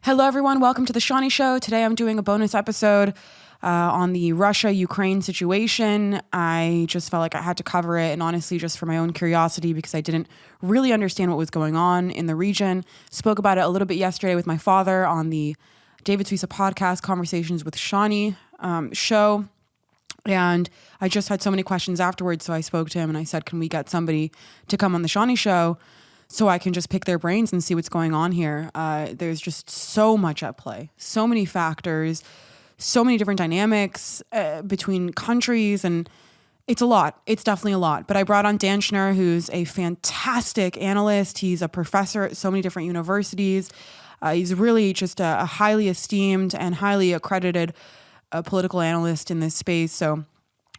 Hello, everyone. Welcome to the Shanni Show. Today I'm doing a bonus episode on the Russia-Ukraine situation. I just felt like I had to cover it, and honestly, just for my own curiosity, because I didn't really understand what was going on in the region. Spoke about it a little bit yesterday with my father on the Bleav Suissa podcast, Conversations with Shanni Show. And I just had so many questions afterwards, so I spoke to him and I said, can we get somebody to come on the Shanni Show so I can just pick their brains and see what's going on here? There's just so much at play, so many factors, so many different dynamics between countries, and it's a lot. It's definitely a lot. But I brought on Dan Schnur, who's a fantastic analyst. He's a professor at so many different universities. He's really just a highly esteemed and highly accredited political analyst in this space. So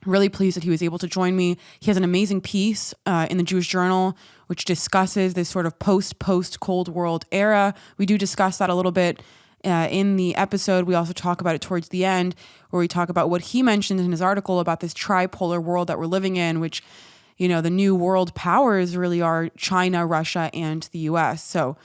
really pleased that he was able to join me. He has an amazing piece in the Jewish Journal, which discusses this sort of post-Cold World era. We do discuss that a little bit in the episode. We also talk about it towards the end, where we talk about what he mentioned in his article about this tripolar world that we're living in, which, you know, the new world powers really are China, Russia, and the US. So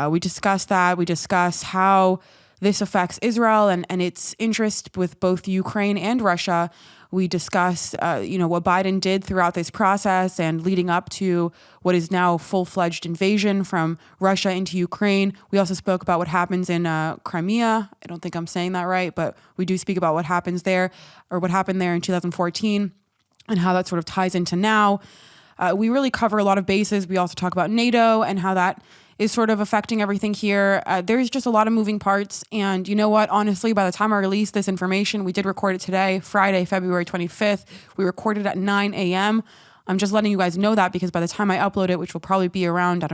we discuss that. We discuss how this affects Israel and its interest with both Ukraine and Russia. We discuss, what Biden did throughout this process and leading up to what is now full-fledged invasion from Russia into Ukraine. We also spoke about what happens in Crimea. I don't think I'm saying that right, but we do speak about what happens there, or what happened there in 2014, and how that sort of ties into now. We really cover a lot of bases. We also talk about NATO and how that is sort of affecting everything here. There's just a lot of moving parts. And you know what? Honestly, by the time I release this information, we did record it today, Friday, February 25th. We recorded at 9 a.m. I'm just letting you guys know that because by the time I upload it, which will probably be around,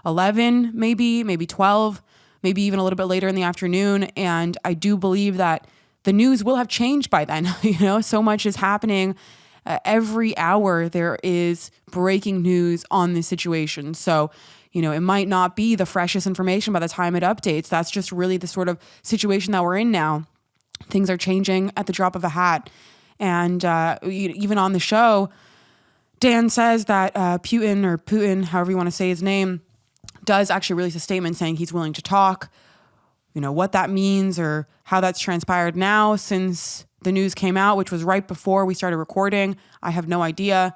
11, maybe 12, maybe even a little bit later in the afternoon. And I do believe that the news will have changed by then. So much is happening. Every hour there is breaking news on this situation. So, it might not be the freshest information by the time it updates. That's just really the sort of situation that we're in now. Things are changing at the drop of a hat. And even on the show, Dan says that Putin, however you want to say his name, does actually release a statement saying he's willing to talk. What that means or how that's transpired now since the news came out, which was right before we started recording, I have no idea.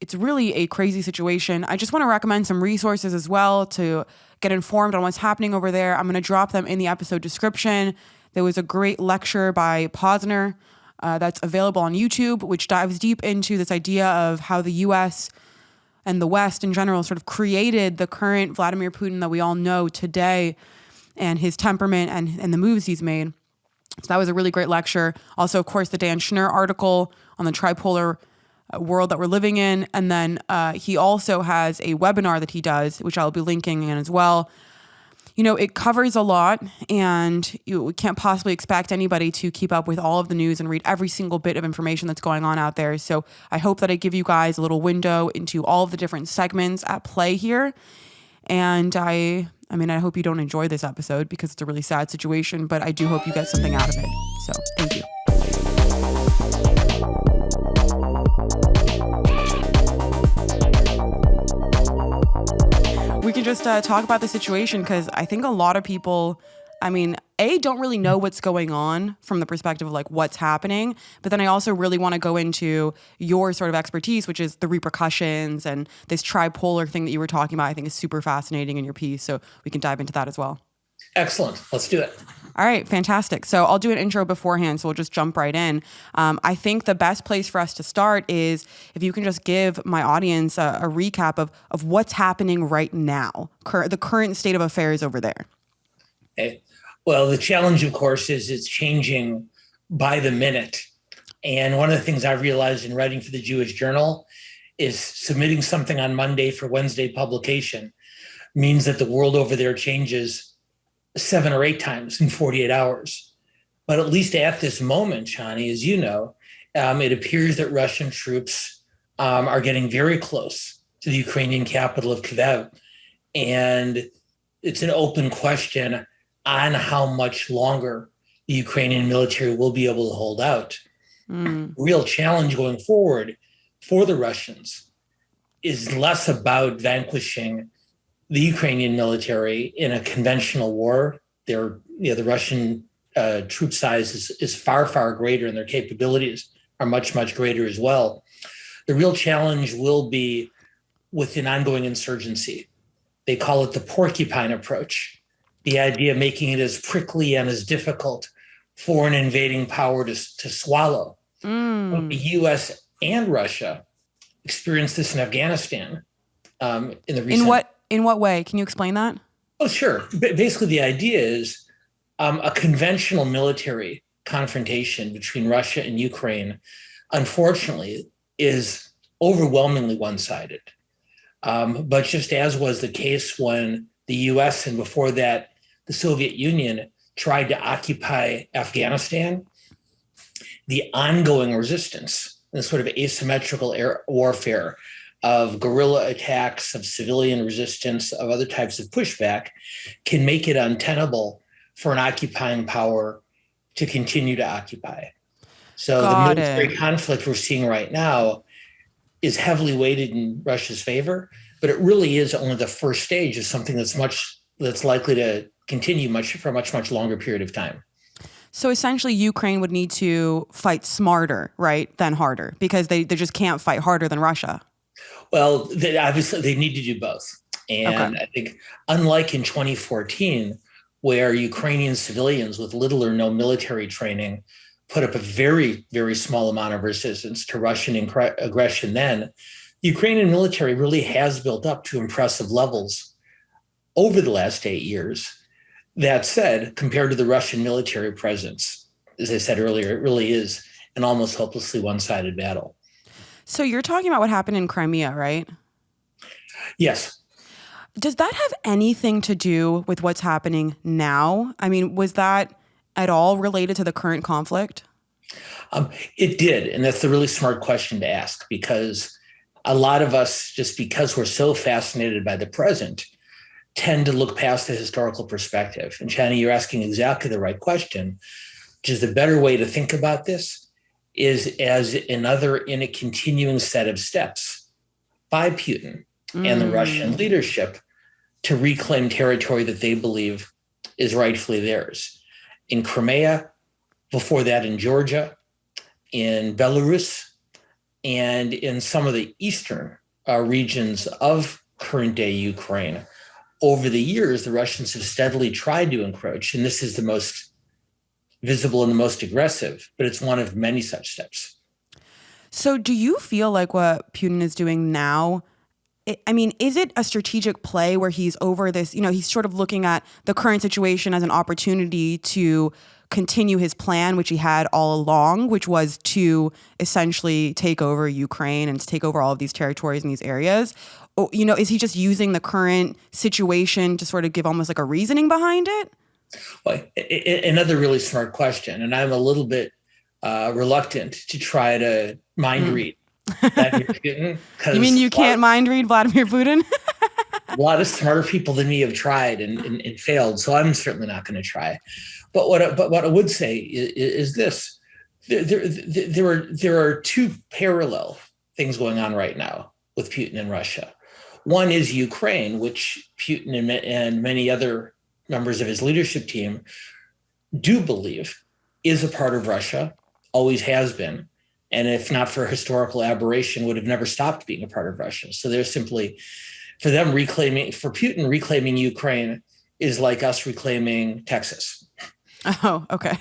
It's really a crazy situation. I just want to recommend some resources as well to get informed on what's happening over there. I'm going to drop them in the episode description. There was a great lecture by Pozner that's available on YouTube, which dives deep into this idea of how the US and the West in general sort of created the current Vladimir Putin that we all know today, and his temperament and the moves he's made. So that was a really great lecture. Also, of course, the Dan Schnur article on the tripolar world that we're living in. And then he also has a webinar that he does, which I'll be linking in as well. It covers a lot, and we can't possibly expect anybody to keep up with all of the news and read every single bit of information that's going on out there. So I hope that I give you guys a little window into all of the different segments at play here. And I hope you don't enjoy this episode because it's a really sad situation, but I do hope you get something out of it. So thank you. We can just talk about the situation because I think a lot of people, don't really know what's going on from the perspective of like what's happening. But then I also really want to go into your sort of expertise, which is the repercussions and this tripolar thing that you were talking about. I think is super fascinating in your piece. So we can dive into that as well. Excellent. Let's do it. All right. Fantastic. So I'll do an intro beforehand. So we'll just jump right in. I think the best place for us to start is if you can just give my audience a recap of what's happening right now, the current state of affairs over there. Okay. Well, the challenge, of course, is it's changing by the minute. And one of the things I've realized in writing for the Jewish Journal is submitting something on Monday for Wednesday publication means that the world over there changes 7 or 8 times in 48 hours. But at least at this moment, Shanni, as you know, it appears that Russian troops are getting very close to the Ukrainian capital of Kyiv. And it's an open question on how much longer the Ukrainian military will be able to hold out. Real challenge going forward for the Russians is less about vanquishing the Ukrainian military in a conventional war the Russian troop size is far, far greater, and their capabilities are much, much greater as well. The real challenge will be with an ongoing insurgency. They call it the porcupine approach, the idea of making it as prickly and as difficult for an invading power to swallow. Both the U.S. and Russia experienced this in Afghanistan in the recent. In what way? Can you explain that? Oh, sure. Basically, the idea is a conventional military confrontation between Russia and Ukraine, unfortunately, is overwhelmingly one-sided. But just as was the case when the U.S. and before that, the Soviet Union tried to occupy Afghanistan, the ongoing resistance, the sort of asymmetrical warfare of guerrilla attacks, of civilian resistance, of other types of pushback, can make it untenable for an occupying power to continue to occupy. So the military conflict we're seeing right now is heavily weighted in Russia's favor, but it really is only the first stage of something that's likely to continue for a much, much longer period of time. So essentially, Ukraine would need to fight smarter, right, than harder, because they just can't fight harder than Russia. Well, obviously, they need to do both. And I think unlike in 2014, where Ukrainian civilians with little or no military training put up a very, very small amount of resistance to Russian aggression then, the Ukrainian military really has built up to impressive levels over the last 8 years. That said, compared to the Russian military presence, as I said earlier, it really is an almost hopelessly one-sided battle. So you're talking about what happened in Crimea, right? Yes. Does that have anything to do with what's happening now? I mean, was that at all related to the current conflict? It did. And that's a really smart question to ask, because a lot of us, just because we're so fascinated by the present, tend to look past the historical perspective. And Shanni, you're asking exactly the right question, which is the better way to think about this is as another in a continuing set of steps by Putin and the Russian leadership to reclaim territory that they believe is rightfully theirs. In Crimea, before that in Georgia, in Belarus, and in some of the eastern regions of current day Ukraine. Over the years, the Russians have steadily tried to encroach, and this is the most visible and the most aggressive, but it's one of many such steps. So do you feel like what Putin is doing now, is it a strategic play where he's over this, he's sort of looking at the current situation as an opportunity to continue his plan, which he had all along, which was to essentially take over Ukraine and to take over all of these territories and these areas? Or, is he just using the current situation to sort of give almost like a reasoning behind it? Well, another really smart question, and I'm a little bit reluctant to try to mind read Vladimir Putin. You mean you can't mind read Vladimir Putin? A lot of smarter people than me have tried and failed, so I'm certainly not going to try. But what I would say is this: there are two parallel things going on right now with Putin and Russia. One is Ukraine, which Putin and many other members of his leadership team do believe is a part of Russia, always has been, and if not for historical aberration, would have never stopped being a part of Russia. So they're simply, for Putin reclaiming Ukraine is like us reclaiming Texas. Oh, okay.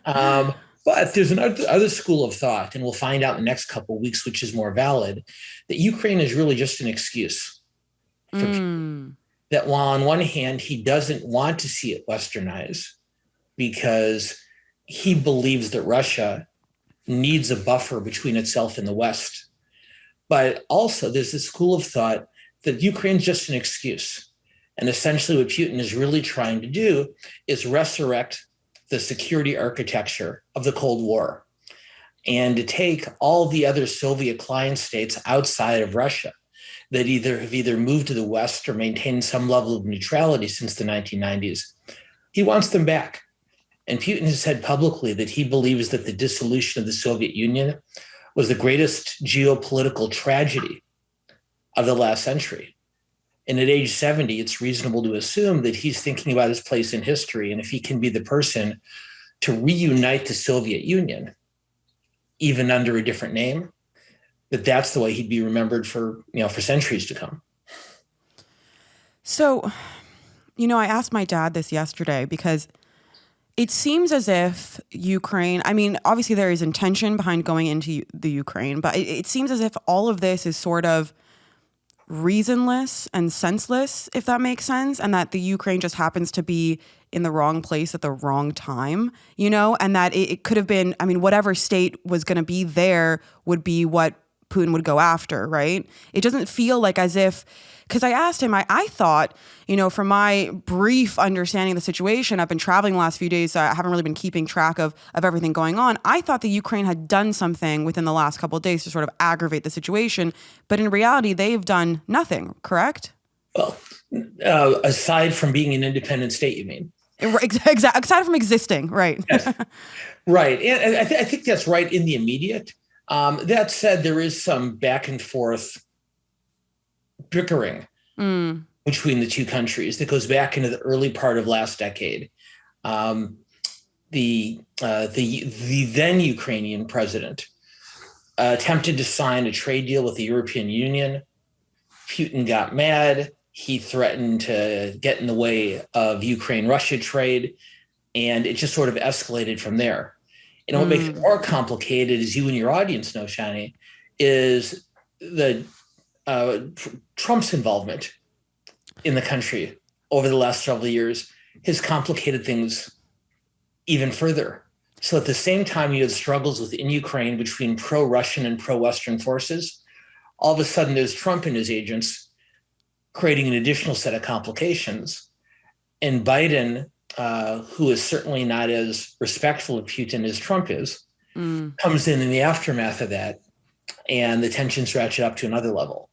But there's another school of thought, and we'll find out in the next couple of weeks, which is more valid, that Ukraine is really just an excuse for Putin. That while on one hand, he doesn't want to see it westernized because he believes that Russia needs a buffer between itself and the West. But also there's this school of thought that Ukraine's just an excuse. And essentially what Putin is really trying to do is resurrect the security architecture of the Cold War and to take all the other Soviet client states outside of Russia that have either moved to the West or maintained some level of neutrality since the 1990s. He wants them back. And Putin has said publicly that he believes that the dissolution of the Soviet Union was the greatest geopolitical tragedy of the last century. And at age 70, it's reasonable to assume that he's thinking about his place in history. And if he can be the person to reunite the Soviet Union, even under a different name, that's the way he'd be remembered for centuries to come. So, I asked my dad this yesterday because it seems as if Ukraine, obviously there is intention behind going into the Ukraine, but it seems as if all of this is sort of reasonless and senseless, if that makes sense, and that the Ukraine just happens to be in the wrong place at the wrong time, and that it could have been, whatever state was going to be there would be what Putin would go after, right? It doesn't feel like as if, because I asked him, I thought, from my brief understanding of the situation, I've been traveling the last few days, so I haven't really been keeping track of everything going on. I thought the Ukraine had done something within the last couple of days to sort of aggravate the situation, but in reality, they've done nothing, correct? Well, aside from being an independent state, you mean? Exactly. Aside from existing, right? Yes. Right. And I think that's right in the immediate. That said, there is some back and forth bickering between the two countries that goes back into the early part of last decade. The then Ukrainian president attempted to sign a trade deal with the European Union. Putin got mad. He threatened to get in the way of Ukraine-Russia trade, and it just sort of escalated from there. And what makes it more complicated, as you and your audience know, Shanni, is the Trump's involvement in the country over the last several years has complicated things even further. So at the same time, you have struggles within Ukraine between pro-Russian and pro-Western forces. All of a sudden, there's Trump and his agents creating an additional set of complications. And Biden, who is certainly not as respectful of Putin as Trump is, comes in the aftermath of that, and the tensions ratchet up to another level.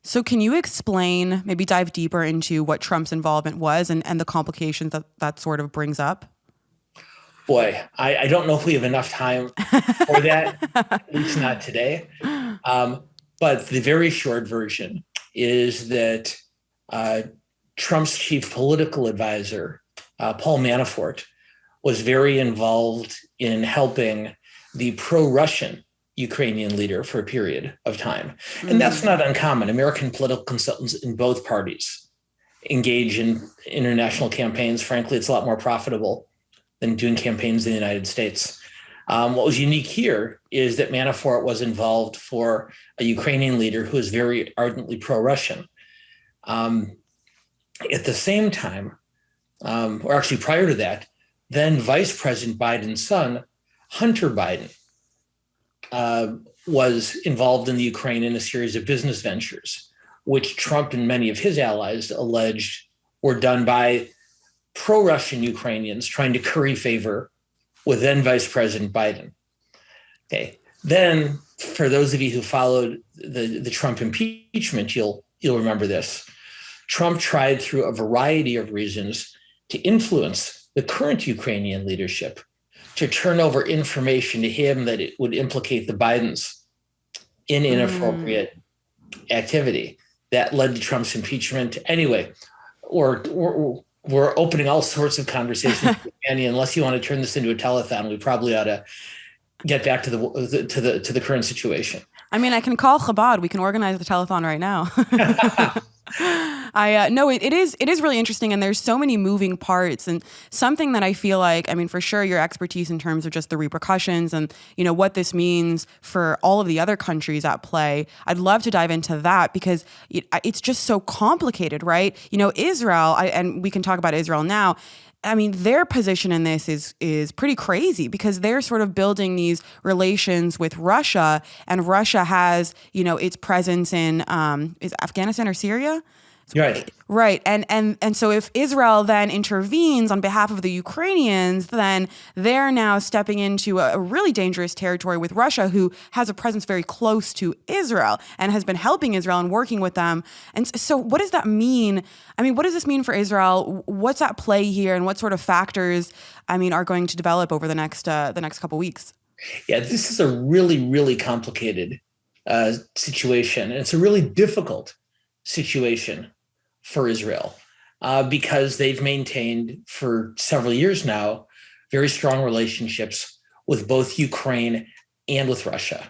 So can you explain, maybe dive deeper into what Trump's involvement was and the complications that sort of brings up? Boy, I don't know if we have enough time for that, at least not today. But the very short version is that Trump's chief political advisor, Paul Manafort, was very involved in helping the pro-Russian Ukrainian leader for a period of time. And that's not uncommon. American political consultants in both parties engage in international campaigns. Frankly, it's a lot more profitable than doing campaigns in the United States. What was unique here is that Manafort was involved for a Ukrainian leader who is very ardently pro-Russian. At the same time, or actually prior to that, then Vice President Biden's son, Hunter Biden, was involved in the Ukraine in a series of business ventures, which Trump and many of his allies alleged were done by pro-Russian Ukrainians trying to curry favor with then Vice President Biden. Okay. Then, for those of you who followed the Trump impeachment, you'll remember this. Trump tried through a variety of reasons to influence the current Ukrainian leadership to turn over information to him that it would implicate the Bidens in inappropriate activity. That led to Trump's impeachment. Anyway, we're opening all sorts of conversations, Annie. Unless you want to turn this into a telethon, we probably ought to get back to the current situation. I can call Chabad. We can organize the telethon right now. It is really interesting, and there's so many moving parts, and something that I feel like, for sure, your expertise in terms of just the repercussions and what this means for all of the other countries at play. I'd love to dive into that because it's just so complicated, right? Israel, and we can talk about Israel now. Their position in this is pretty crazy because they're sort of building these relations with Russia, and Russia has, its presence in is Afghanistan or Syria? Right. Right. And so if Israel then intervenes on behalf of the Ukrainians, then they're now stepping into a really dangerous territory with Russia, who has a presence very close to Israel and has been helping Israel and working with them. And so what does that mean? What does this mean for Israel? What's at play here, and what sort of factors, are going to develop over the next couple weeks? Yeah, this is a really, really complicated situation. And it's a really difficult situation for Israel because they've maintained for several years now very strong relationships with both Ukraine and with Russia.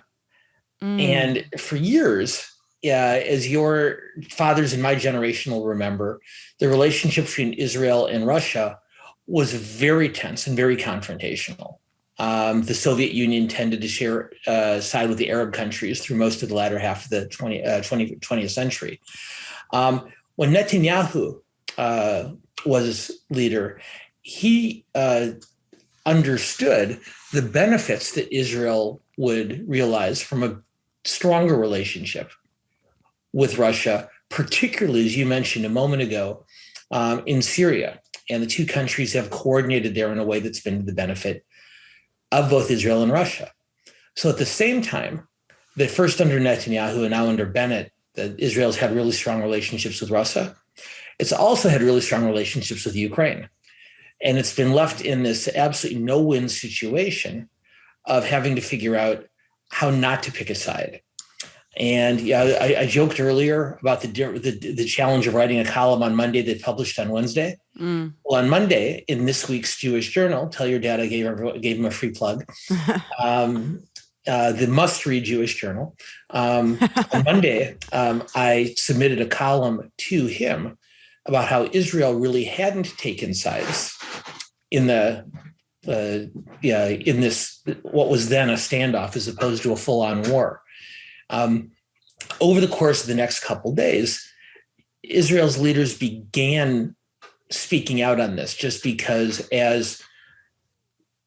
And for years, as your fathers in my generation will remember, the relationship between Israel and Russia was very tense and very confrontational. The Soviet Union tended to share side with the Arab countries through most of the latter half of the 20th century. When Netanyahu was leader, he understood the benefits that Israel would realize from a stronger relationship with Russia, particularly, as you mentioned a moment ago, in Syria. And the two countries have coordinated there in a way that's been to the benefit of both Israel and Russia. So at the same time, that first under Netanyahu and now under Bennett, that Israel's had really strong relationships with Russia. It's also had really strong relationships with Ukraine. And it's been left in this absolutely no-win situation of having to figure out how not to pick a side. And I joked earlier about the challenge of writing a column on Monday that published on Wednesday. Well, on Monday, in this week's Jewish Journal, tell your dad I gave him a free plug, the must-read Jewish Journal. On Monday, I submitted a column to him about how Israel really hadn't taken sides in in this what was then a standoff as opposed to a full-on war. Over the course of the next couple of days, Israel's leaders began speaking out on this, just because as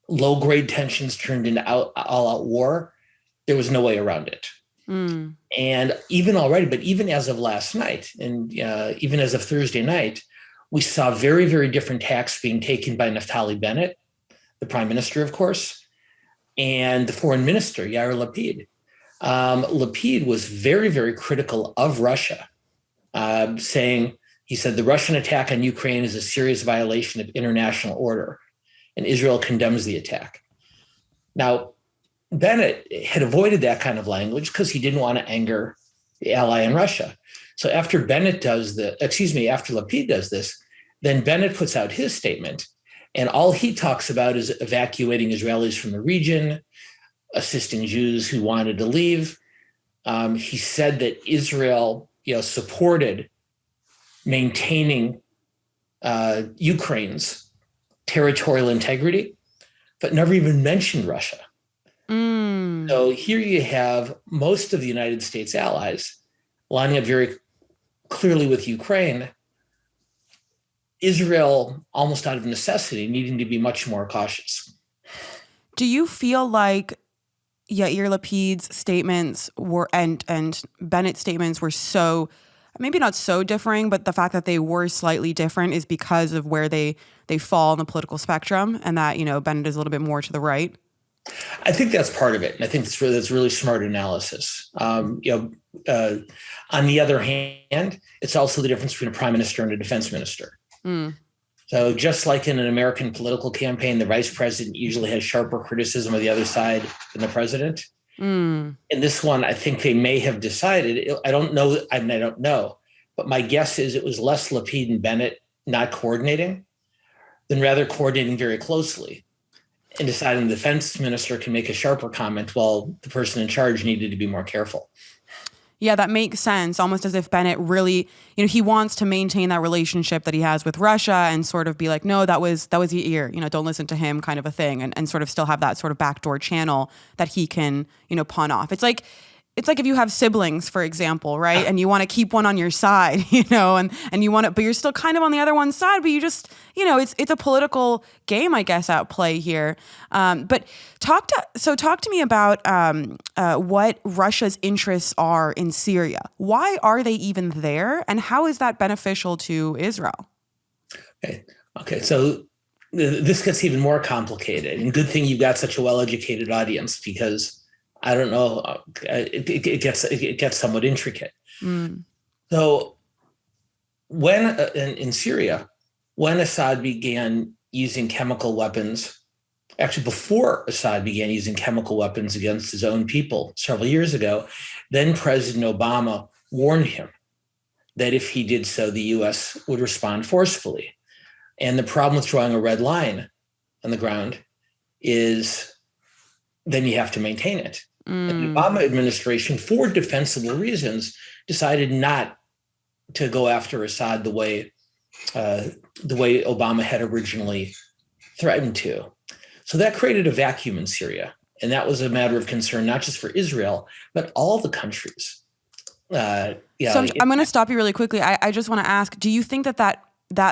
low-grade tensions turned into all-out war, there was no way around it. And even as of last night, and even as of Thursday night, we saw very, very different tacks being taken by Naftali Bennett, the prime minister, of course, and the foreign minister, Yair Lapid. Lapid was very, very critical of Russia, he said the Russian attack on Ukraine is a serious violation of international order, and Israel condemns the attack. Now, Bennett had avoided that kind of language because he didn't want to anger the ally in Russia. So after Lapid does this, then Bennett puts out his statement, and all he talks about is evacuating Israelis from the region, assisting Jews who wanted to leave. He said that Israel, supported maintaining Ukraine's territorial integrity, but never even mentioned Russia. So here you have most of the United States allies lining up very clearly with Ukraine, Israel, almost out of necessity, needing to be much more cautious. Do you feel like Yair Lapid's statements were and Bennett's statements were so, maybe not so differing, but the fact that they were slightly different is because of where they fall on the political spectrum, and that, Bennett is a little bit more to the right? I think that's part of it. And I think that's really smart analysis. On the other hand, it's also the difference between a prime minister and a defense minister. So just like in an American political campaign, the vice president usually has sharper criticism of the other side than the president. In this one, I think they may have decided, I don't know, but my guess is it was less Lapid and Bennett not coordinating than rather coordinating very closely and deciding the defense minister can make a sharper comment while the person in charge needed to be more careful. Yeah, that makes sense. Almost as if Bennett really, he wants to maintain that relationship that he has with Russia and sort of be like, no, that was Yair, don't listen to him, kind of a thing, and sort of still have that sort of backdoor channel that he can, pawn off. It's like if you have siblings, for example, right? And you want to keep one on your side, and you want to, but you're still kind of on the other one's side, but you just, it's a political game, I guess, at play here. But talk to me about what Russia's interests are in Syria. Why are they even there? And how is that beneficial to Israel? Okay. So this gets even more complicated, and good thing you've got such a well-educated audience, because I don't know, it gets somewhat intricate. So when in Syria, when Assad began using chemical weapons, actually before Assad began using chemical weapons against his own people several years ago, then President Obama warned him that if he did so, the U.S. would respond forcefully. And the problem with drawing a red line on the ground is then you have to maintain it. And the Obama administration, for defensible reasons, decided not to go after Assad the way Obama had originally threatened to. So that created a vacuum in Syria. And that was a matter of concern, not just for Israel, but all the countries. So I'm going to stop you really quickly. I just want to ask, do you think that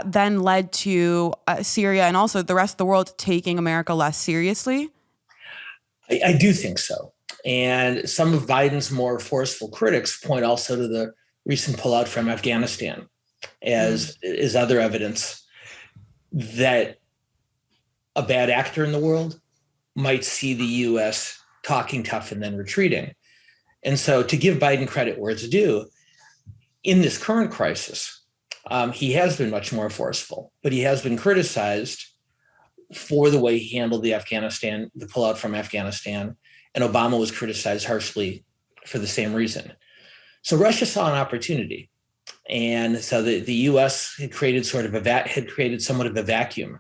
then led to Syria and also the rest of the world taking America less seriously? I do think so. And some of Biden's more forceful critics point also to the recent pullout from Afghanistan as other evidence that a bad actor in the world might see the U.S. talking tough and then retreating. And so to give Biden credit where it's due, in this current crisis, he has been much more forceful, but he has been criticized for the way he handled the pullout from Afghanistan, and Obama was criticized harshly for the same reason. So Russia saw an opportunity, and so the U.S. had created somewhat of a vacuum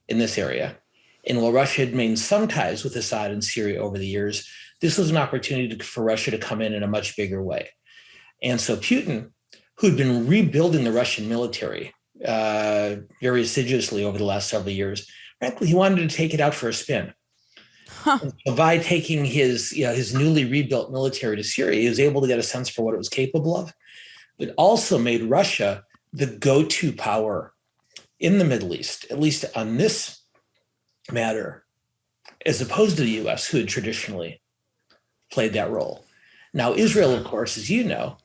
in this area. And while Russia had made some ties with Assad and Syria over the years, this was an opportunity for Russia to come in a much bigger way. And so Putin, who'd been rebuilding the Russian military very assiduously over the last several years, frankly, he wanted to take it out for a spin. So by taking his newly rebuilt military to Syria, he was able to get a sense for what it was capable of, but also made Russia the go-to power in the Middle East, at least on this matter, as opposed to the U.S., who had traditionally played that role. Now, Israel, of course, as you know,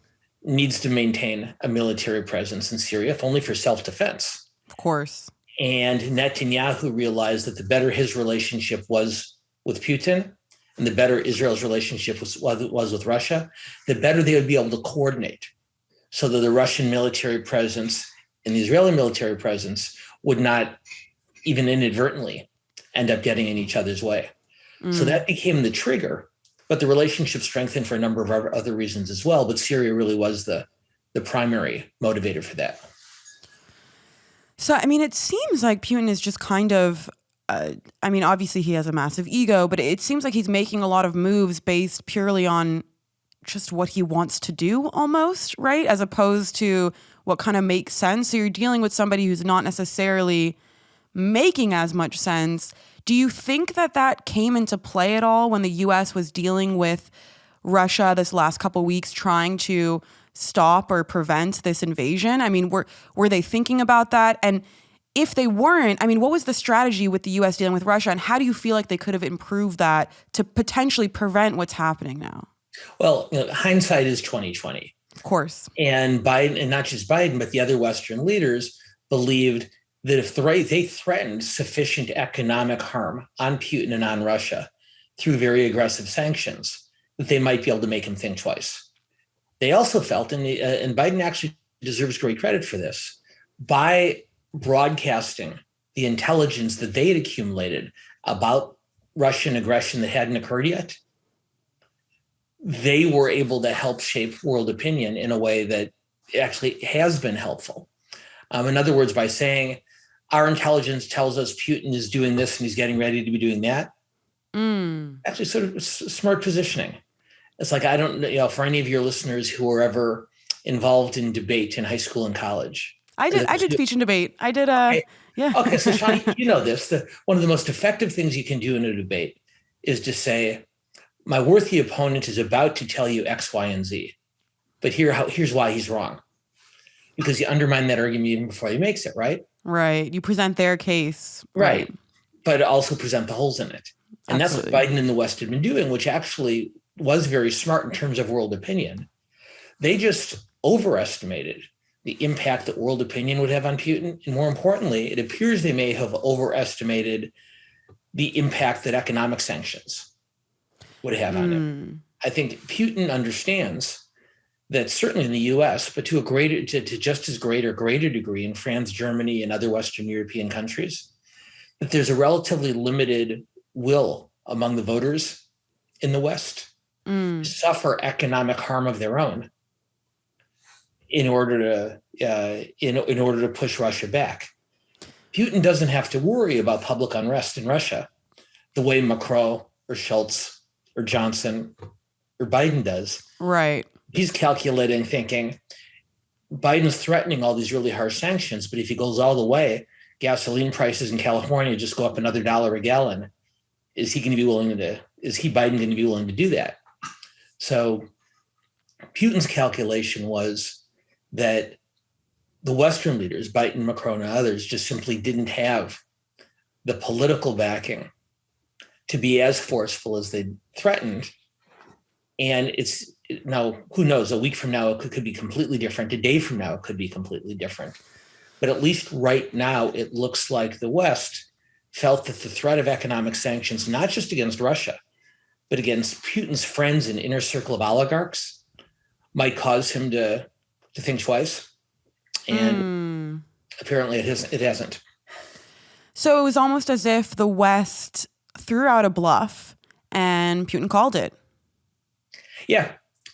needs to maintain a military presence in Syria, if only for self-defense. Of course. And Netanyahu realized that the better his relationship was with Putin and the better Israel's relationship was with Russia, the better they would be able to coordinate so that the Russian military presence and the Israeli military presence would not even inadvertently end up getting in each other's way. So that became the trigger, but the relationship strengthened for a number of other reasons as well. But Syria really was the primary motivator for that. So, I mean, it seems like Putin is just kind of, obviously he has a massive ego, but it seems like he's making a lot of moves based purely on just what he wants to do almost, right? As opposed to what kind of makes sense. So you're dealing with somebody who's not necessarily making as much sense. Do you think that came into play at all when the U.S. was dealing with Russia this last couple of weeks, trying to stop or prevent this invasion? I mean, were they thinking about that? And if they weren't, I mean, what was the strategy with the U.S. dealing with Russia, and how do you feel like they could have improved that to potentially prevent what's happening now? Well, hindsight is 2020. Of course. And Biden, and not just Biden, but the other Western leaders believed that if they threatened sufficient economic harm on Putin and on Russia through very aggressive sanctions, that they might be able to make him think twice. They also felt, and Biden actually deserves great credit for this, by broadcasting the intelligence that they had accumulated about Russian aggression that hadn't occurred yet, they were able to help shape world opinion in a way that actually has been helpful. In other words, by saying, our intelligence tells us Putin is doing this and he's getting ready to be doing that. Actually, sort of smart positioning. It's like, I don't know, for any of your listeners who were ever involved in debate in high school and college. I did speech and debate. I did, yeah. Okay, so Shanni, you know this. One of the most effective things you can do in a debate is to say, my worthy opponent is about to tell you X, Y, and Z, but here's why he's wrong. Because you undermine that argument even before he makes it, right? Right. You present their case. Right. But also present the holes in it. And Absolutely. That's what Biden and the West had been doing, which actually was very smart in terms of world opinion. They just overestimated the impact that world opinion would have on Putin. And more importantly, it appears they may have overestimated the impact that economic sanctions would have on him. I think Putin understands that certainly in the U.S., but to just as great or greater degree in France, Germany, and other Western European countries, that there's a relatively limited will among the voters in the West to suffer economic harm of their own in order to push Russia back. Putin doesn't have to worry about public unrest in Russia the way Macron or Schultz or Johnson or Biden does. Right. He's calculating, thinking, Biden's threatening all these really harsh sanctions, but if he goes all the way, gasoline prices in California just go up another $1 a gallon. Is Biden going to be willing to do that? So Putin's calculation was that the Western leaders, Biden, Macron, and others, just simply didn't have the political backing to be as forceful as they threatened. And it's now, who knows, a week from now, it could be completely different. A day from now, it could be completely different. But at least right now, it looks like the West felt that the threat of economic sanctions, not just against Russia, but against Putin's friends and inner circle of oligarchs, might cause him to think twice. And apparently it hasn't. So it was almost as if the West threw out a bluff and Putin called it. Yeah,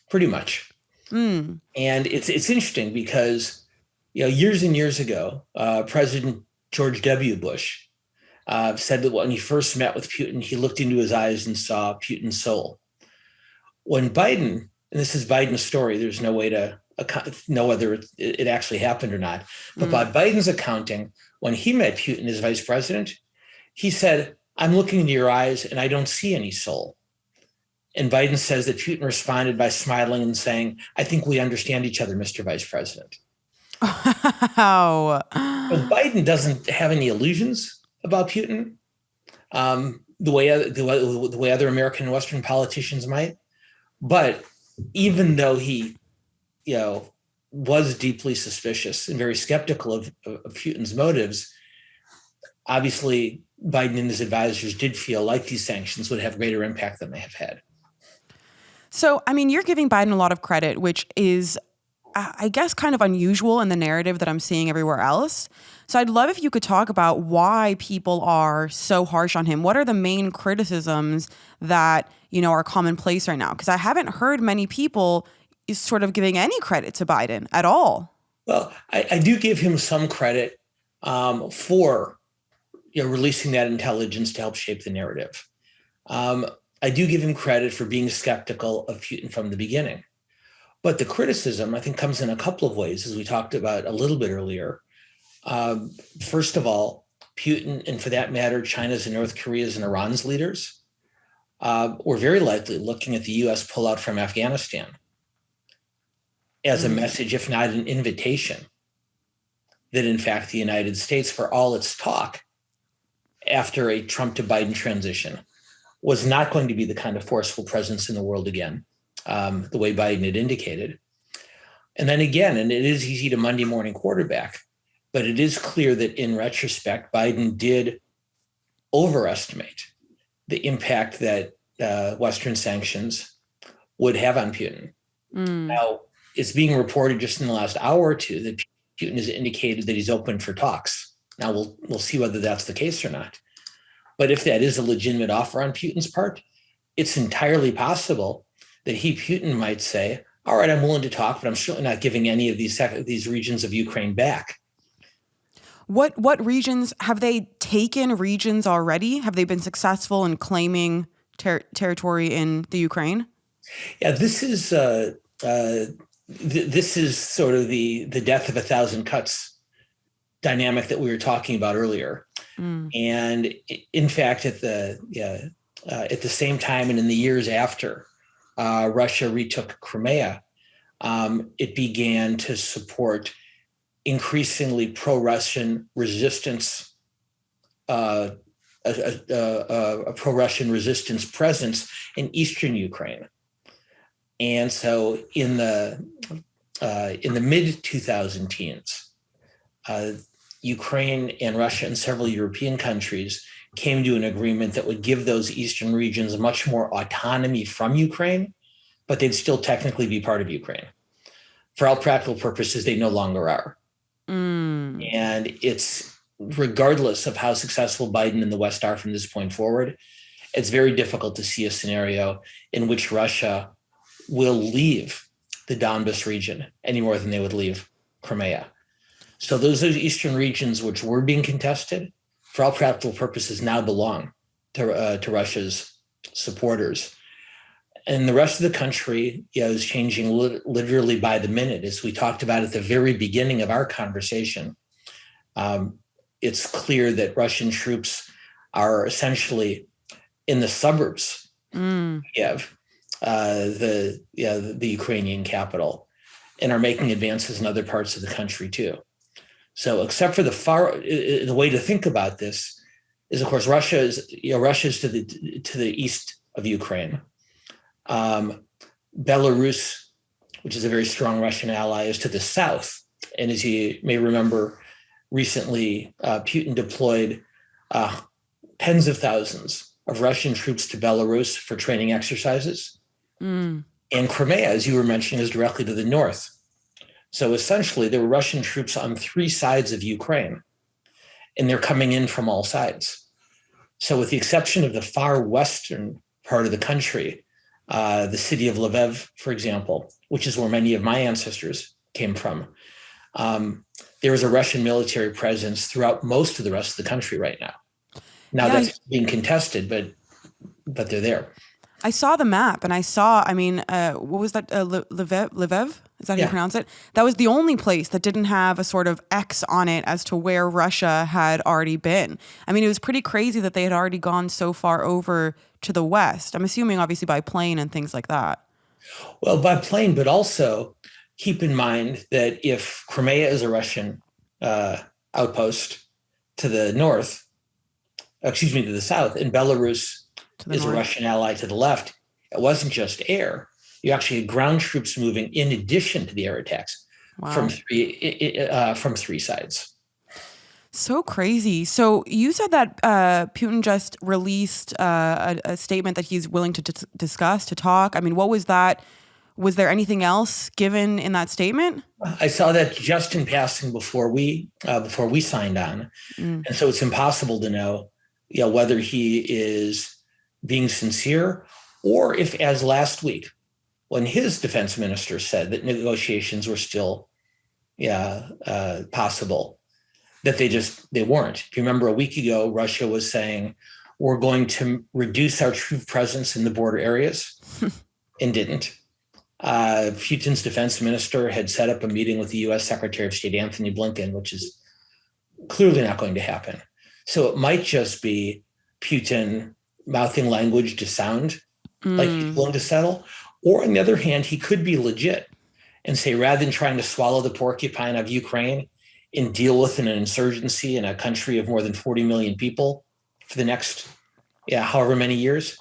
pretty much. And it's interesting because, years and years ago, President George W. Bush said that when he first met with Putin, he looked into his eyes and saw Putin's soul. When Biden, and this is Biden's story, there's no way to know whether it actually happened or not, but by Biden's accounting, when he met Putin as vice president, he said, "I'm looking into your eyes and I don't see any soul." And Biden says that Putin responded by smiling and saying, "I think we understand each other, Mr. Vice President." Wow. But Biden doesn't have any illusions about Putin, the way other American and Western politicians might. But even though he, was deeply suspicious and very skeptical of Putin's motives, obviously Biden and his advisors did feel like these sanctions would have greater impact than they have had. So, you're giving Biden a lot of credit, which is, I guess, kind of unusual in the narrative that I'm seeing everywhere else. So I'd love if you could talk about why people are so harsh on him. What are the main criticisms that, are commonplace right now? Because I haven't heard many people sort of giving any credit to Biden at all. Well, I do give him some credit for releasing that intelligence to help shape the narrative. I do give him credit for being skeptical of Putin from the beginning. But the criticism, I think, comes in a couple of ways, as we talked about a little bit earlier. First of all, Putin, and for that matter, China's and North Korea's and Iran's leaders, were very likely looking at the U.S. pullout from Afghanistan as a message, if not an invitation, that in fact the United States, for all its talk after a Trump to Biden transition, was not going to be the kind of forceful presence in the world again, the way Biden had indicated. And then again, and it is easy to Monday morning quarterback, but it is clear that in retrospect, Biden did overestimate the impact that Western sanctions would have on Putin. Now, it's being reported just in the last hour or two that Putin has indicated that he's open for talks. Now, we'll see whether that's the case or not. But if that is a legitimate offer on Putin's part, it's entirely possible that Putin might say, "All right, I'm willing to talk, but I'm certainly not giving any of these regions of Ukraine back." What regions have they taken? Regions already? Have they been successful in claiming territory in the Ukraine? Yeah, this is sort of the death of a thousand cuts dynamic that we were talking about earlier. And in fact, at the same time and in the years after Russia retook Crimea, it began to support increasingly pro-Russian resistance, a pro-Russian resistance presence in eastern Ukraine. And so in the mid 2010s, Ukraine and Russia and several European countries came to an agreement that would give those eastern regions much more autonomy from Ukraine, but they'd still technically be part of Ukraine. For all practical purposes, they no longer are. And it's, regardless of how successful Biden and the West are from this point forward, it's very difficult to see a scenario in which Russia will leave the Donbas region any more than they would leave Crimea. So those eastern regions which were being contested, for all practical purposes, now belong to Russia's supporters. And the rest of the country is changing literally by the minute. As we talked about at the very beginning of our conversation, it's clear that Russian troops are essentially in the suburbs of the Ukrainian capital, and are making advances in other parts of the country too. So, except for the way to think about this is, of course, Russia is to the east of Ukraine. Belarus, which is a very strong Russian ally, is to the south. And as you may remember, recently Putin deployed tens of thousands of Russian troops to Belarus for training exercises. And Crimea, as you were mentioning, is directly to the north. So essentially, there were Russian troops on three sides of Ukraine, and they're coming in from all sides. So with the exception of the far western part of the country, the city of Lviv, for example, which is where many of my ancestors came from, there is a Russian military presence throughout most of the rest of the country right now. Now that's being contested, but they're there. I saw the map, and I saw, what was that? Lviv? Is that how you pronounce it? That was the only place that didn't have a sort of X on it as to where Russia had already been. I mean, it was pretty crazy that they had already gone so far over to the west. I'm assuming, obviously, by plane and things like that. Well, by plane, but also keep in mind that if Crimea is a Russian outpost to the north, to the south, and Belarus is a Russian ally to the left, it wasn't just air. You actually had ground troops moving in addition to the air attacks from three sides. So crazy. So you said that Putin just released a statement that he's willing to discuss, to talk. I mean, what was that? Was there anything else given in that statement? I saw that just in passing before we signed on. And so it's impossible to know whether he is being sincere, or if, as last week, when his defense minister said that negotiations were still possible, that they weren't. If you remember, a week ago, Russia was saying, we're going to reduce our troop presence in the border areas, and didn't. Putin's defense minister had set up a meeting with the U.S. Secretary of State Anthony Blinken, which is clearly not going to happen. So it might just be Putin mouthing language to sound like he's willing to settle. Or on the other hand, he could be legit and say, rather than trying to swallow the porcupine of Ukraine and deal with an insurgency in a country of more than 40 million people for the next, however many years,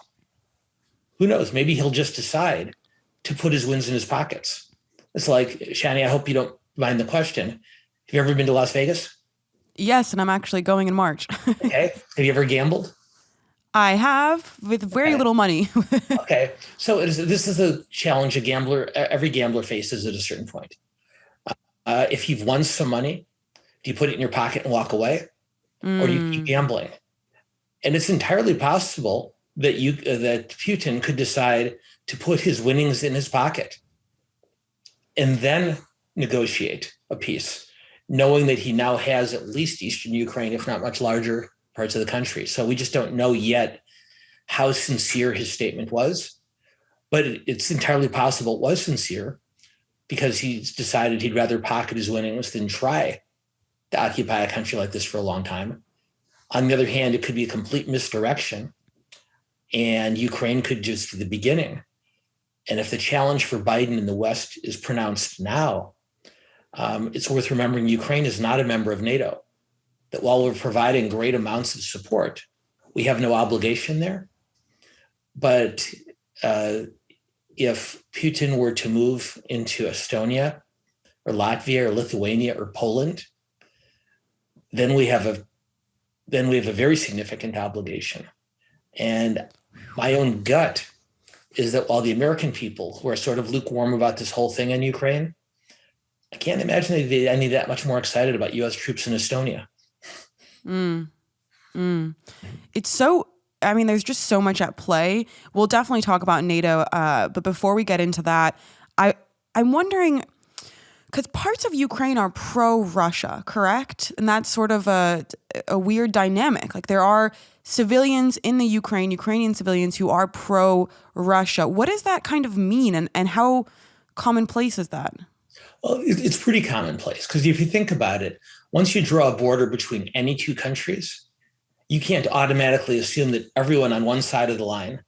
who knows? Maybe he'll just decide to put his wins in his pockets. It's like, Shanni, I hope you don't mind the question. Have you ever been to Las Vegas? Yes, and I'm actually going in March. Okay. Have you ever gambled? I have, with very little money. Okay. So this is a challenge every gambler faces at a certain point. If you've won some money, do you put it in your pocket and walk away? Or do you keep gambling? And it's entirely possible that that Putin could decide to put his winnings in his pocket and then negotiate a peace, knowing that he now has at least eastern Ukraine, if not much larger parts of the country. So we just don't know yet how sincere his statement was, but it's entirely possible it was sincere, because he's decided he'd rather pocket his winnings than try to occupy a country like this for a long time. On the other hand, it could be a complete misdirection, and Ukraine could just be the beginning. And if the challenge for Biden in the West is pronounced now, it's worth remembering Ukraine is not a member of NATO, that while we're providing great amounts of support, we have no obligation there. But if Putin were to move into Estonia or Latvia or Lithuania or Poland, then we have a very significant obligation. And my own gut is that while the American people, who are sort of lukewarm about this whole thing in Ukraine, I can't imagine they'd be any that much more excited about U.S. troops in Estonia. It's so, there's just so much at play. We'll definitely talk about NATO, but before we get into that, I I'm wondering, because parts of Ukraine are pro-Russia, correct? And that's sort of a weird dynamic. Like there are civilians in the Ukrainian civilians who are pro-Russia. What does that kind of mean, and how commonplace is that? Well, it's pretty commonplace, because if you think about it, once you draw a border between any two countries, you can't automatically assume that everyone on one side of the line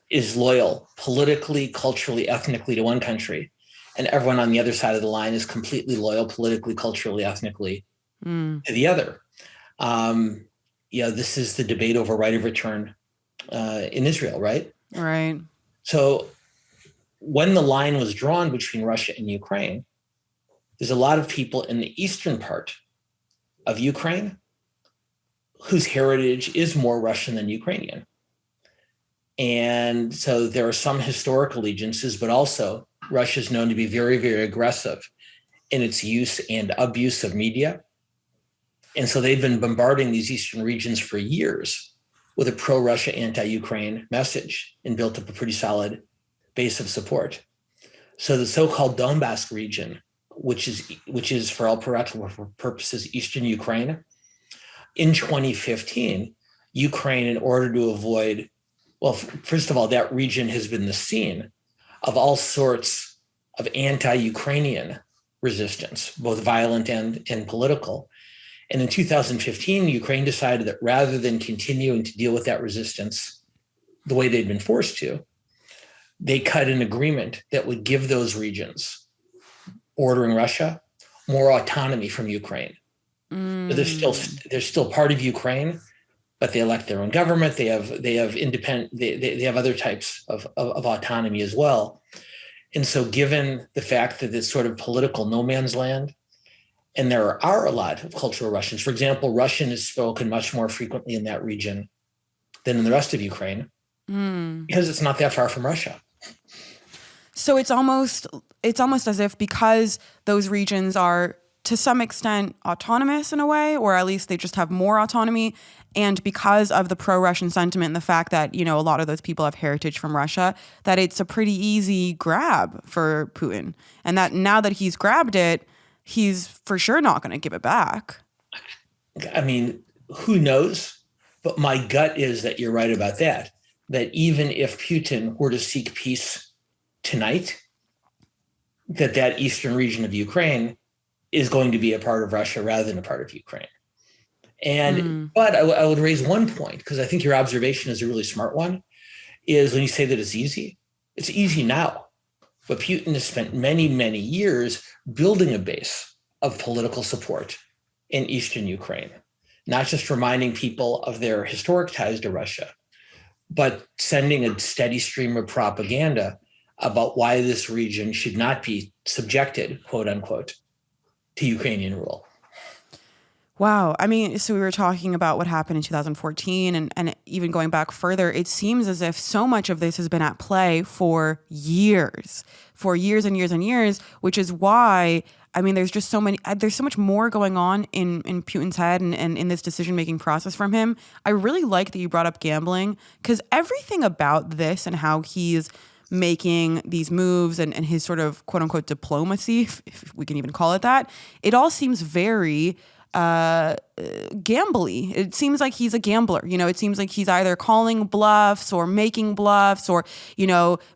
is loyal politically, culturally, ethnically to one country, and everyone on the other side of the line is completely loyal politically, culturally, ethnically to the other. This is the debate over right of return in Israel, right? Right. So when the line was drawn between Russia and Ukraine, there's a lot of people in the eastern part of Ukraine whose heritage is more Russian than Ukrainian. And so there are some historic allegiances, but also Russia is known to be very, very aggressive in its use and abuse of media. And so they've been bombarding these eastern regions for years with a pro-Russia, anti-Ukraine message, and built up a pretty solid base of support. So the so-called Donbass region, which is for all practical purposes Eastern Ukraine, in 2015, Ukraine, in order to avoid, well, first of all, that region has been the scene of all sorts of anti-Ukrainian resistance, both violent and political. And in 2015, Ukraine decided that rather than continuing to deal with that resistance the way they'd been forced to, they cut an agreement that would give those regions bordering Russia more autonomy from Ukraine. They're still part of Ukraine, but they elect their own government. They have independent. They have other types of autonomy as well. And so, given the fact that it's sort of political no man's land, and there are a lot of cultural Russians. For example, Russian is spoken much more frequently in that region than in the rest of Ukraine, because it's not that far from Russia. So it's almost as if, because those regions are to some extent autonomous in a way, or at least they just have more autonomy, and because of the pro-Russian sentiment and the fact that, a lot of those people have heritage from Russia, that it's a pretty easy grab for Putin. And that now that he's grabbed it, he's for sure not going to give it back. I mean, who knows? But my gut is that you're right about that. That even if Putin were to seek peace tonight, that eastern region of Ukraine is going to be a part of Russia rather than a part of Ukraine. And but I would raise one point, because I think your observation is a really smart one, is when you say that it's easy now. But Putin has spent many, many years building a base of political support in eastern Ukraine, not just reminding people of their historic ties to Russia, but sending a steady stream of propaganda about why this region should not be subjected, quote unquote, to Ukrainian rule. Wow. I mean, so we were talking about what happened in 2014 and even going back further, it seems as if so much of this has been at play for years and years and years, which is why, I mean, there's so much more going on in Putin's head and in this decision-making process from him. I really like that you brought up gambling, because everything about this and how he's making these moves and his sort of quote unquote diplomacy, if we can even call it that, it all seems very gambly. It seems like he's a gambler. It seems like he's either calling bluffs or making bluffs or,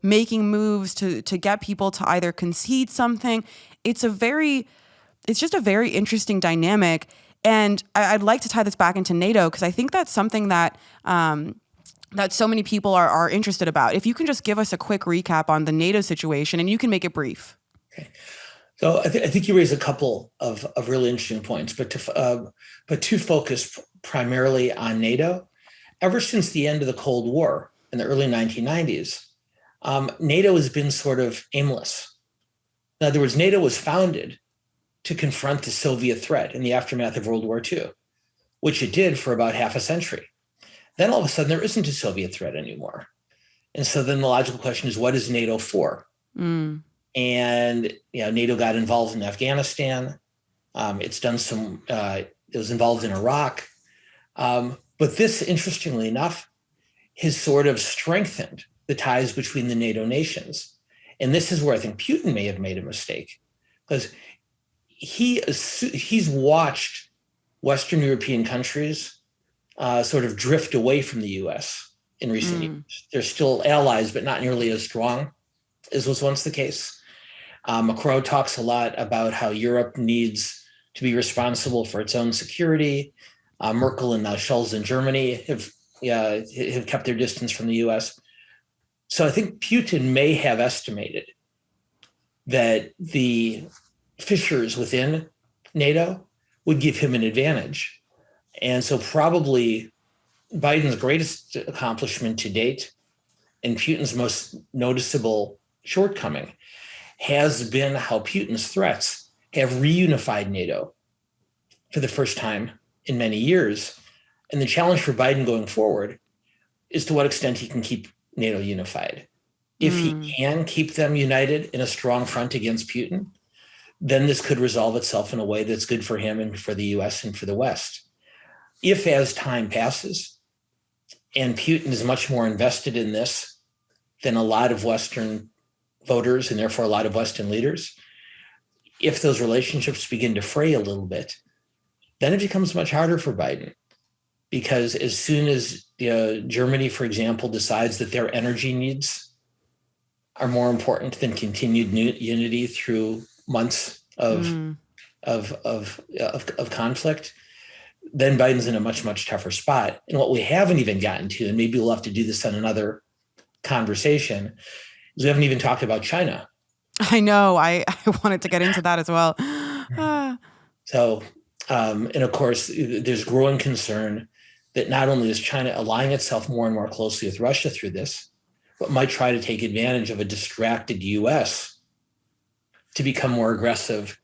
making moves to get people to either concede something. It's just a very interesting dynamic. And I'd like to tie this back into NATO, because I think that's something that so many people are interested about. If you can just give us a quick recap on the NATO situation, and you can make it brief. Okay. So I think you raise a couple of really interesting points, but to focus primarily on NATO, ever since the end of the Cold War in the early 1990s, NATO has been sort of aimless. In other words, NATO was founded to confront the Soviet threat in the aftermath of World War II, which it did for about half a century. Then all of a sudden, there isn't a Soviet threat anymore. And so then the logical question is, what is NATO for? And NATO got involved in Afghanistan. It was involved in Iraq. But this, interestingly enough, has sort of strengthened the ties between the NATO nations. And this is where I think Putin may have made a mistake, because he's watched Western European countries sort of drift away from the US in recent years. They're still allies, but not nearly as strong as was once the case. Macron talks a lot about how Europe needs to be responsible for its own security. Merkel and now Scholz in Germany have kept their distance from the US. So I think Putin may have estimated that the fissures within NATO would give him an advantage. And so probably Biden's greatest accomplishment to date and Putin's most noticeable shortcoming has been how Putin's threats have reunified NATO for the first time in many years. And the challenge for Biden going forward is to what extent he can keep NATO unified. If he can keep them united in a strong front against Putin, then this could resolve itself in a way that's good for him and for the US and for the West. If as time passes, and Putin is much more invested in this than a lot of Western voters and therefore a lot of Western leaders, if those relationships begin to fray a little bit, then it becomes much harder for Biden. Because as soon as Germany, for example, decides that their energy needs are more important than continued unity through months of conflict, then Biden's in a much, much tougher spot. And what we haven't even gotten to, and maybe we'll have to do this on another conversation, is we haven't even talked about China. I know. I wanted to get into that as well. So, and of course, there's growing concern that not only is China allying itself more and more closely with Russia through this, but might try to take advantage of a distracted US to become more aggressive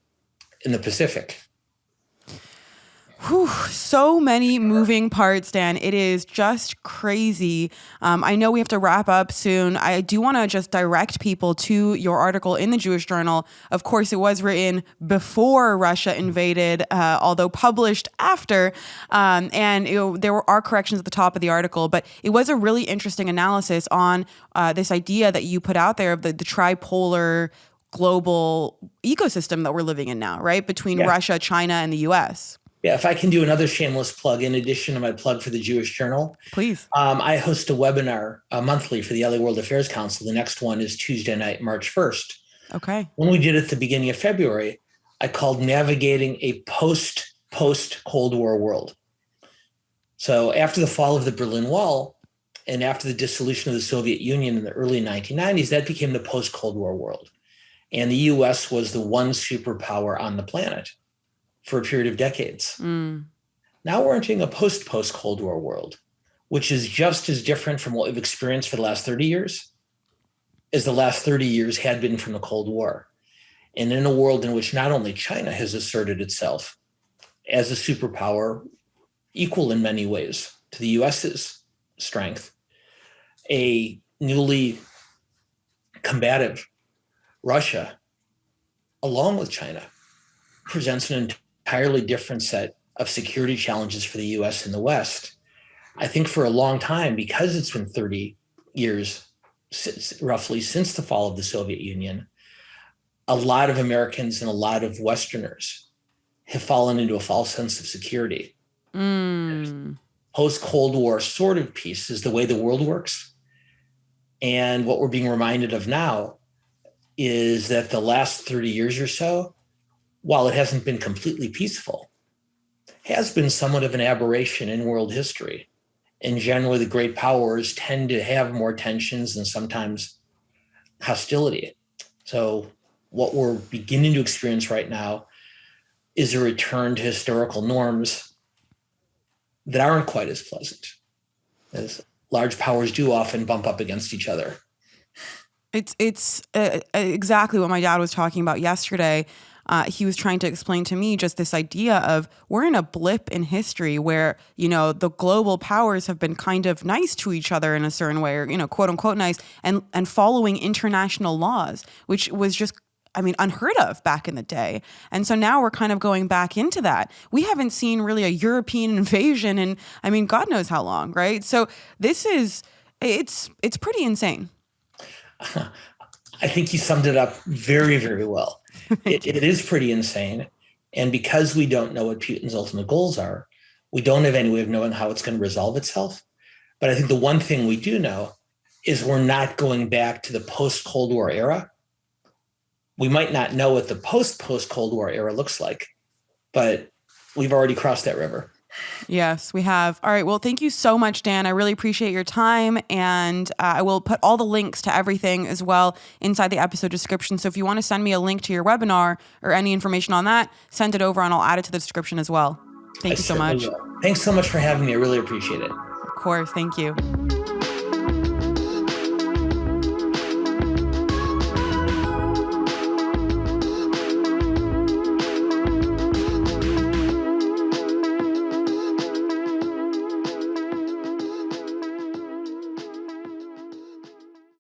in the Pacific. Whew, so many moving parts, Dan. It is just crazy. I know we have to wrap up soon. I do want to just direct people to your article in the Jewish Journal. Of course, it was written before Russia invaded, although published after. And there are corrections at the top of the article, but it was a really interesting analysis on this idea that you put out there of the tripolar global ecosystem that we're living in now, right? Between Russia, China, and the US. Yeah, if I can do another shameless plug in addition to my plug for the Jewish Journal. Please. I host a webinar monthly for the LA World Affairs Council. The next one is Tuesday night, March 1st. Okay. When we did it at the beginning of February, I called Navigating a Post-Cold War World. So after the fall of the Berlin Wall and after the dissolution of the Soviet Union in the early 1990s, that became the post-Cold War world. And the US was the one superpower on the planet for a period of decades. Now we're entering a post-Cold War world, which is just as different from what we've experienced for the last 30 years as the last 30 years had been from the Cold War. And in a world in which not only China has asserted itself as a superpower, equal in many ways to the US's strength, a newly combative Russia, along with China, presents an entirely different set of security challenges for the US and the West. I think for a long time, because it's been 30 years roughly since the fall of the Soviet Union, a lot of Americans and a lot of Westerners have fallen into a false sense of security. Post-Cold War sort of peace is the way the world works. And what we're being reminded of now is that the last 30 years or so, while it hasn't been completely peaceful, has been somewhat of an aberration in world history. And generally, the great powers tend to have more tensions and sometimes hostility. So what we're beginning to experience right now is a return to historical norms that aren't quite as pleasant, as large powers do often bump up against each other. It's exactly what my dad was talking about yesterday. He was trying to explain to me just this idea of we're in a blip in history where, the global powers have been kind of nice to each other in a certain way, or, quote unquote nice, and following international laws, which was just, unheard of back in the day. And so now we're kind of going back into that. We haven't seen really a European invasion in, God knows how long, right? So this is, it's pretty insane. I think you summed it up very, very well. It is pretty insane. And because we don't know what Putin's ultimate goals are, we don't have any way of knowing how it's going to resolve itself. But I think the one thing we do know is we're not going back to the post-Cold War era. We might not know what the post-Cold War era looks like, but we've already crossed that river. Yes, we have. All right. Well, thank you so much, Dan. I really appreciate your time. And I will put all the links to everything as well inside the episode description. So if you want to send me a link to your webinar or any information on that, send it over and I'll add it to the description as well. Thank you so much. Thanks so much for having me. I really appreciate it. Of course. Thank you.